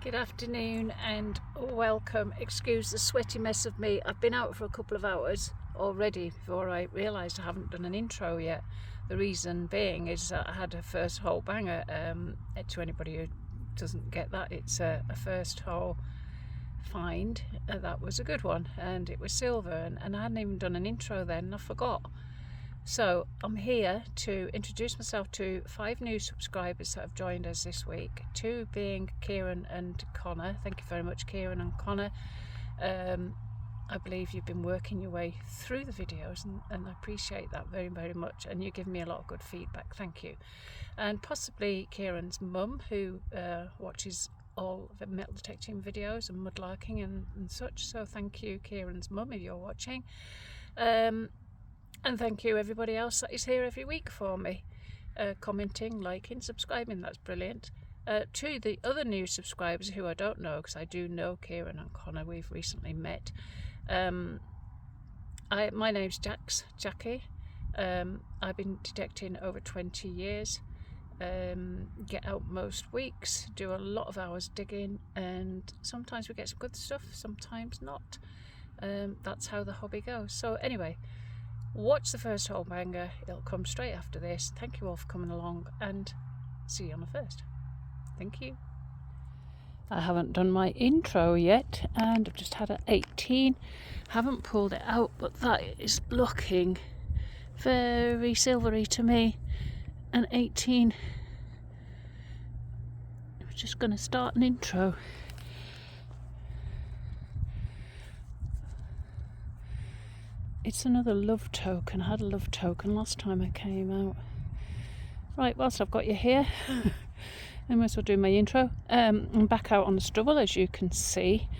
Good afternoon and welcome. Excuse the sweaty mess of me. I've been out for a couple of hours already before I realised I haven't done an intro yet. The reason being is that I had a first hole banger. To anybody who doesn't get that, it's a first hole find. That was a good one and it was silver, and I hadn't even done an intro then and I forgot. So I'm here to introduce myself to 5 new subscribers that have joined us this week, 2 being Kieran and Connor. Thank you very much, Kieran and Connor. I believe you've been working your way through the videos and I appreciate that very, very much, and you give me a lot of good feedback. Thank you. And possibly Kieran's mum, who watches all the metal detecting videos and mudlarking and such. So thank you, Kieran's mum, if you're watching. And thank you everybody else that is here every week for me, commenting, liking, subscribing. That's brilliant. To the other new subscribers who I don't know, because I do know Kieran and Connor, we've recently met. My name's Jackie. I've been detecting over 20 years. Get out most weeks, do a lot of hours digging, and sometimes we get some good stuff, sometimes not. That's how the hobby goes. So anyway, watch the first hole banger. It'll come straight after this. Thank you all for coming along and see you on the first. Thank you. I haven't done my intro yet and I've just had an 18. Haven't pulled it out, but that is looking very silvery to me. An 18. I'm just going to start an intro. It's another love token. I had a love token last time I came out. Right, whilst I've got you here, I might as well do my intro. I'm back out on the stubble, as you can see.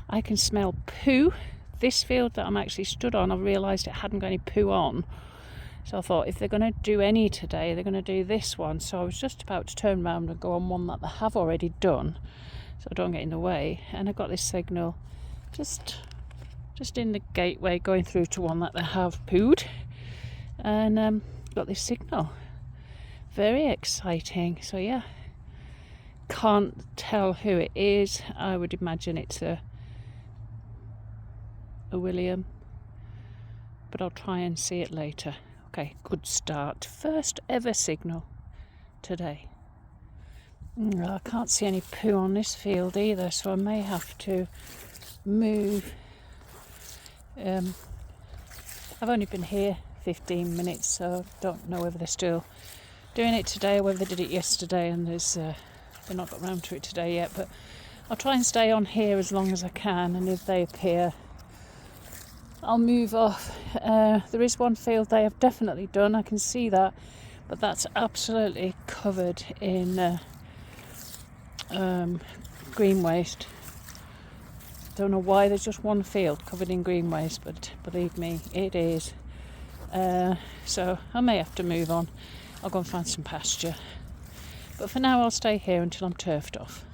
I can smell poo. This field that I'm actually stood on, I realised it hadn't got any poo on. So I thought, if they're going to do any today, they're going to do this one. So I was just about to turn around and go on one that they have already done, so I don't get in the way. And I got this signal just in the gateway going through to one that they have pooed, and got this signal. Very exciting. So yeah, can't tell who it is. I would imagine it's a William, but I'll try and see it later. Okay, good start. First ever signal today. I can't see any poo on this field either, so I may have to move. I've only been here 15 minutes, so I don't know whether they're still doing it today or whether they did it yesterday and they've not got round to it today yet. But I'll try and stay on here as long as I can, and if they appear, I'll move off. There is one field they have definitely done, I can see that, but that's absolutely covered in green waste. Don't know why there's just one field covered in green waste, but believe me, it is. So I may have to move on. I'll go and find some pasture. But for now I'll stay here until I'm turfed off.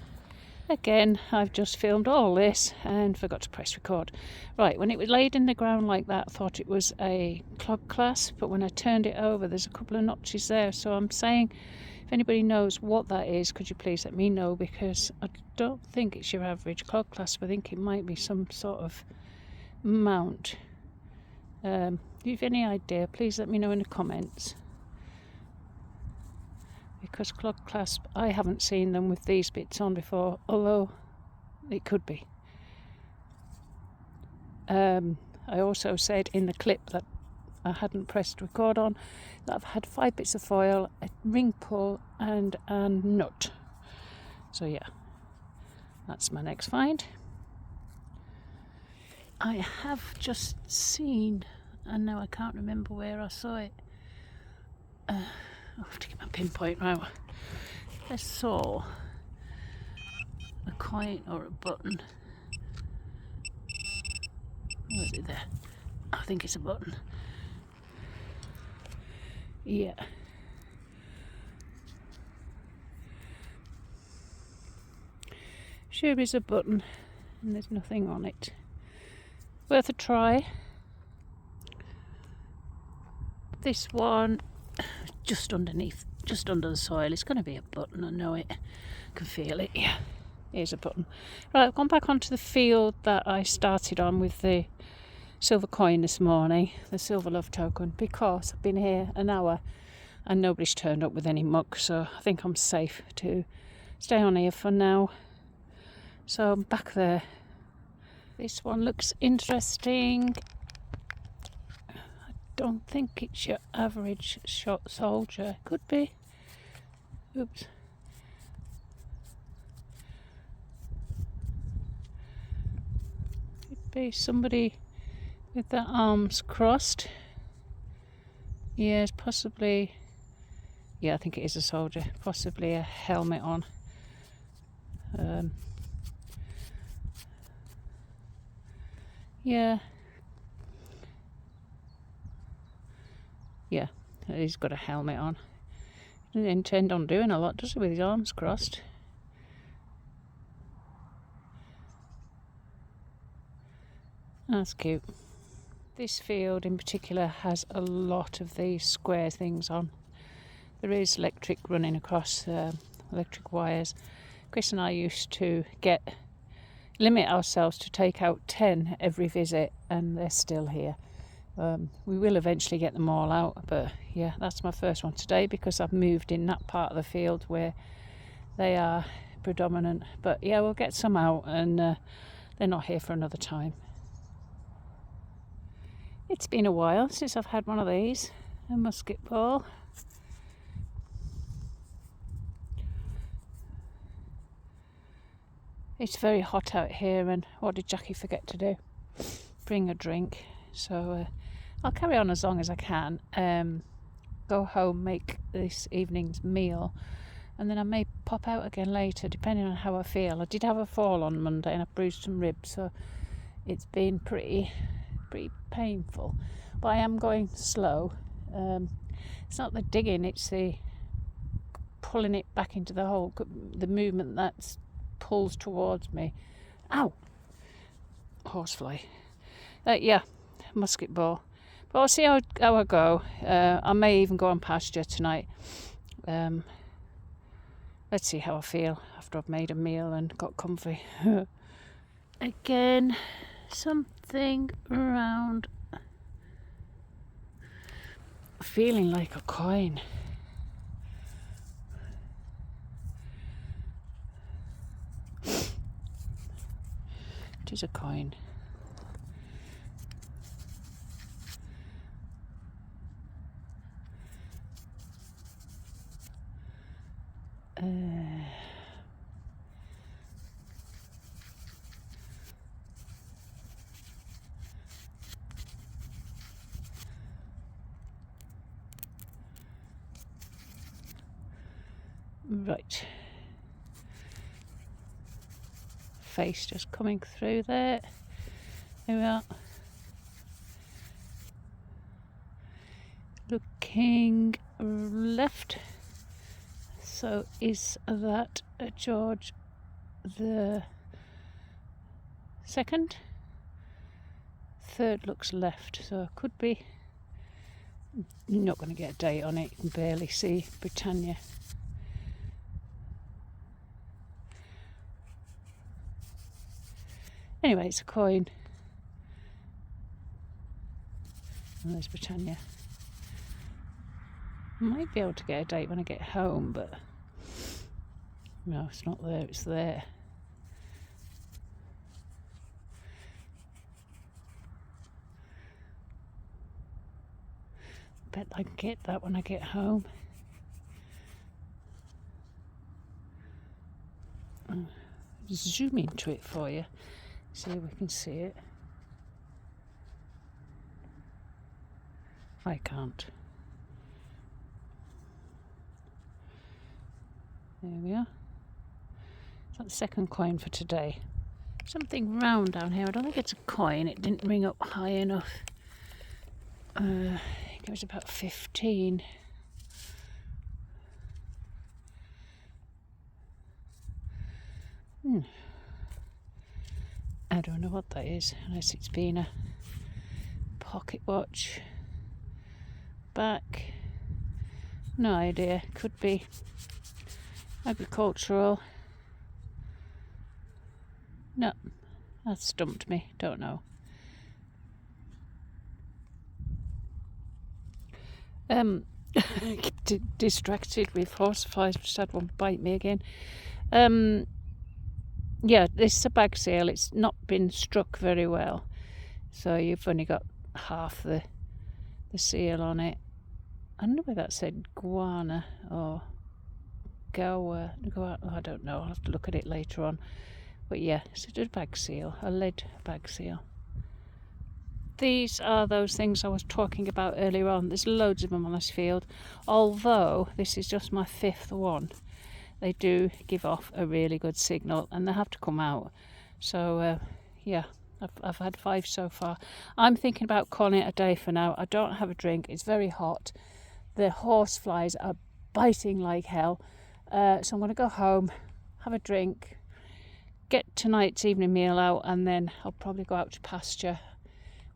Again, I've just filmed all this and forgot to press record. Right, when it was laid in the ground like that, I thought it was a clog class, but when I turned it over, there's a couple of notches there. So I'm saying, if anybody knows what that is, could you please let me know, because I don't think it's your average clog clasp. I think it might be some sort of mount. If you have any idea, please let me know in the comments, because clog clasp, I haven't seen them with these bits on before, although it could be. I also said in the clip that I hadn't pressed record on that I've had 5 bits of foil, a ring pull and a nut. So yeah, that's my next find. I have just seen, and now I can't remember where I saw it. I'll have to get my pinpoint right. I saw a coin or a button. Where is it there? I think it's a button. Yeah. Sure is a button, and there's nothing on it. Worth a try. This one, just underneath, just under the soil. It's going to be a button, I know it. I can feel it, yeah. Here's a button. Right, I've gone back onto the field that I started on with the silver coin this morning, the silver love token, because I've been here an hour and nobody's turned up with any muck, so I think I'm safe to stay on here for now. So I'm back there. This one looks interesting. I don't think it's your average shot soldier. Could be. Oops. Could be somebody with their arms crossed. Yes, possibly. Yeah, I think it is a soldier. Possibly a helmet on. Yeah. Yeah, he's got a helmet on. He doesn't intend on doing a lot, does he, with his arms crossed? That's cute. This field in particular has a lot of these square things on. There is electric running across, electric wires. Chris and I used to limit ourselves to take out 10 every visit, and they're still here. We will eventually get them all out, but yeah, that's my first one today because I've moved in that part of the field where they are predominant. But yeah, we'll get some out, and they're not here for another time. It's been a while since I've had one of these, a musket ball. It's very hot out here, and what did Jackie forget to do? Bring a drink. So I'll carry on as long as I can. Go home, make this evening's meal, and then I may pop out again later, depending on how I feel. I did have a fall on Monday and I bruised some ribs, so it's been pretty painful. But I am going slow. It's not the digging, it's the pulling it back into the hole, the movement that pulls towards me. Ow! Horsefly. Yeah, musket ball. But I'll see how I go. I may even go on pasture tonight. Let's see how I feel after I've made a meal and got comfy. Again, something around feeling like a coin. It is a coin. Right. Face just coming through there. There we are. Looking left. So is that George the Second? Third looks left, so could be. You're not going to get a date on it. You can barely see Britannia. Anyway, it's a coin. And there's Britannia. I might be able to get a date when I get home, but no, it's not there, it's there. Bet I can get that when I get home. Zoom into it for you. See if we can see it. I can't. There we are. Is that the second coin for today? Something round down here. I don't think it's a coin. It didn't ring up high enough. I think it was about 15. I don't know what that is, unless it's been a pocket watch. Back. No idea. Could be agricultural. No, that stumped me, don't know. Distracted with horseflies, just had one bite me again. Yeah, this is a bag seal. It's not been struck very well, so you've only got half the seal on it. I don't know whether that said guana or goa. I don't know, I'll have to look at it later on. But yeah, it's a bag seal, a lead bag seal. These are those things I was talking about earlier on. There's loads of them on this field, although this is just my 5th one. They do give off a really good signal and they have to come out. So yeah, I've had 5 so far. I'm thinking about calling it a day for now. I don't have a drink, it's very hot. The horseflies are biting like hell. So I'm going to go home, have a drink, get tonight's evening meal out, and then I'll probably go out to pasture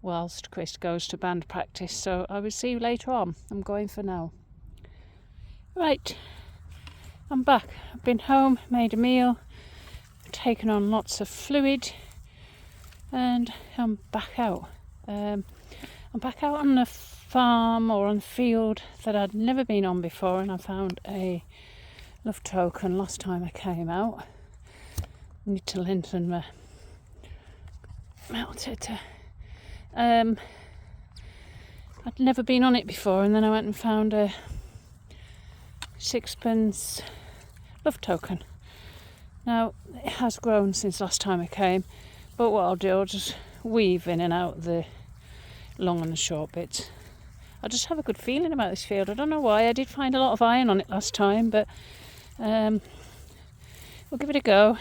whilst Chris goes to band practice. So I will see you later on. I'm going for now. Right, I'm back. I've been home, made a meal, taken on lots of fluid, and I'm back out. I'm back out on the farm or on the field that I'd never been on before, and I found a love token last time I came out. I need to lengthen my melted. I'd never been on it before, and then I went and found a 6pence love token. Now it has grown since last time I came, but what I'll do, I'll just weave in and out the long and the short bits. I just have a good feeling about this field. I don't know why. I did find a lot of iron on it last time, but we'll give it a go.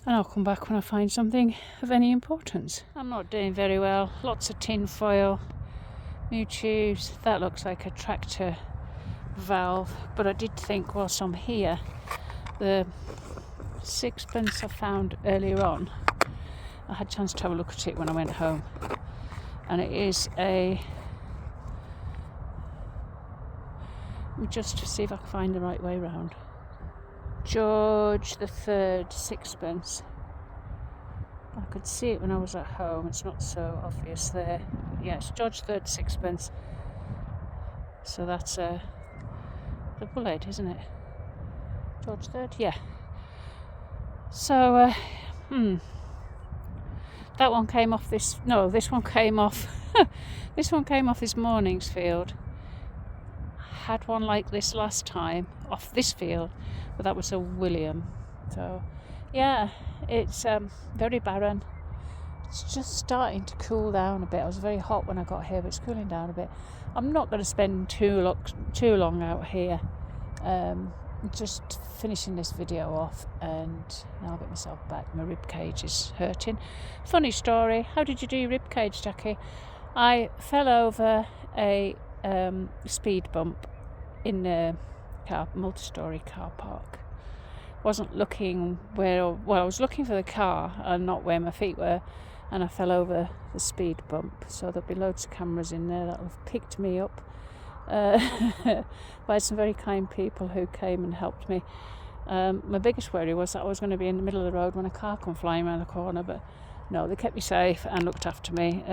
And I'll come back when I find something of any importance. I'm not doing very well. Lots of tin foil, new tubes. That looks like a tractor valve. But I did think whilst I'm here, the 6pence I found earlier on, I had a chance to have a look at it when I went home. And it is a... Let me just see if I can find the right way round. George the 3rd 6pence. I could see it when I was at home. It's not so obvious there. Yes, George 3rd 6pence. So that's the bullet, isn't it? George 3rd, yeah. So that one came off this. No, this one came off. This one came off this morning's field. Had one like this last time off this field, but that was a William. So yeah, it's very barren. It's just starting to cool down a bit. It was very hot when I got here, but it's cooling down a bit. I'm not going to spend too long out here. Just finishing this video off, and now I'll get myself back. My rib cage is hurting. Funny story. How did you do your rib cage, Jackie? I fell over a speed bump in a multi-storey car park. Wasn't looking where, well, I was looking for the car and not where my feet were, and I fell over the speed bump. So there'll be loads of cameras in there that'll have picked me up. By some very kind people who came and helped me. My biggest worry was that I was going to be in the middle of the road when a car come flying around the corner, but no, they kept me safe and looked after me.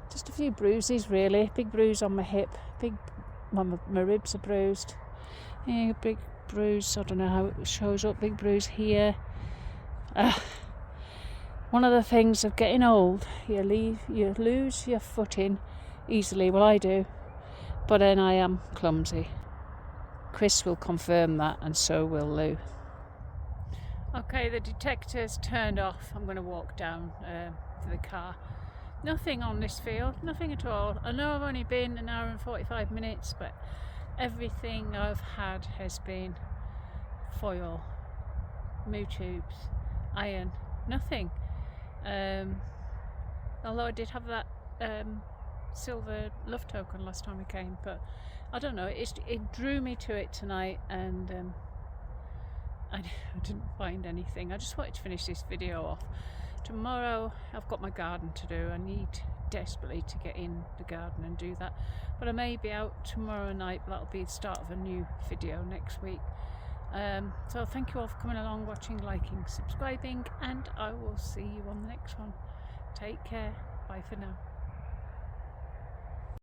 Just a few bruises really. Big bruise on my hip, my ribs are bruised. Yeah, big bruise, I don't know how it shows up, big bruise here. One of the things of getting old, you lose your footing easily. Well, I do, but then I am clumsy. Chris will confirm that, and so will Lou. Okay, the detector's turned off. I'm going to walk down to the car. Nothing on this field, nothing at all. I know I've only been an hour and 45 minutes, but everything I've had has been foil, moo tubes, iron, nothing. Although I did have that silver love token last time I came, but I don't know, it drew me to it tonight, and I didn't find anything. I just wanted to finish this video off. Tomorrow I've got my garden to do. I need desperately to get in the garden and do that, but I may be out tomorrow night, but that'll be the start of a new video next week. So thank you all for coming along, watching, liking, subscribing, and I will see you on the next one. Take care. Bye for now.